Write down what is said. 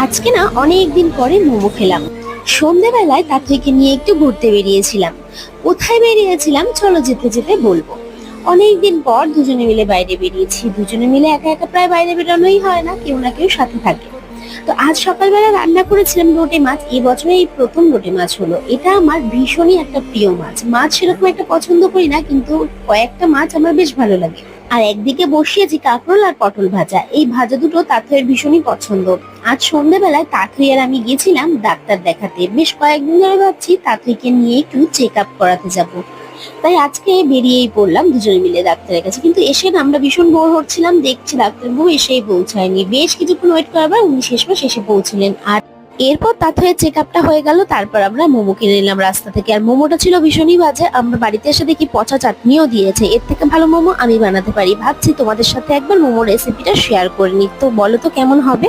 আজকে না অনেক দিন পরে মোমো খেলাম। সন্ধ্যেবেলায় তাত্ত্বিককে নিয়ে একটু ঘুরতে বেরিয়েছিলাম। কোথায় বেরিয়েছিলাম চলো যেতে যেতে বলবো। অনেকদিন পর দুজনে মিলে বাইরে বেরিয়েছি। দুজনে মিলে একা একা প্রায় বাইরে বেরোনোই হয় না, কেউ না কেউ সাথে থাকে। তো আজ সকালবেলা রান্না করেছিলাম লোটে মাছ। এই বছরে এই প্রথম লোটে মাছ হলো। এটা আমার ভীষণই একটা প্রিয় মাছ। মাছ সেরকম একটা পছন্দ করি না, কিন্তু কয়েকটা মাছ আমার বেশ ভালো লাগে। আর একদিকে বসিয়েছি কাঁকরোল আর পটল ভাজা। এই ভাজা দুটো তাথইয়ের ভীষণই পছন্দ। আজ সন্ধ্যেবেলায় তাথই আর আমি গেছিলাম ডাক্তার দেখাতে। বেশ কয়েকদিন ধরে ভাবছি তাথইকে নিয়ে একটু চেক আপ করাতে যাব। তাই আজকে বেরিয়েই পড়লাম দুজনে মিলে ডাক্তারের কাছে। কিন্তু এসে না আমরা ভীষণ বোর হচ্ছিলাম, দেখছি ডাক্তারবাবু এসেই পৌঁছায়নি। বেশ কিছুক্ষণ ওয়েট করার পর উনি শেষমেশ এসে পৌঁছলেন। আর এরপর তাথইয়ের চেক আপটা হয়ে গেল। তারপর আমরা মোমো কিনে নিলাম রাস্তা থেকে। আর মোমোটা ছিল ভীষণই বাজে। আমরা বাড়িতে এসে দেখি পচা চাটনিও দিয়েছে। এর থেকে ভালো মোমো আমি বানাতে পারি। ভাবছি তোমাদের সাথে একবার মোমো রেসিপিটা শেয়ার করে নিই। তো বলো তো কেমন হবে।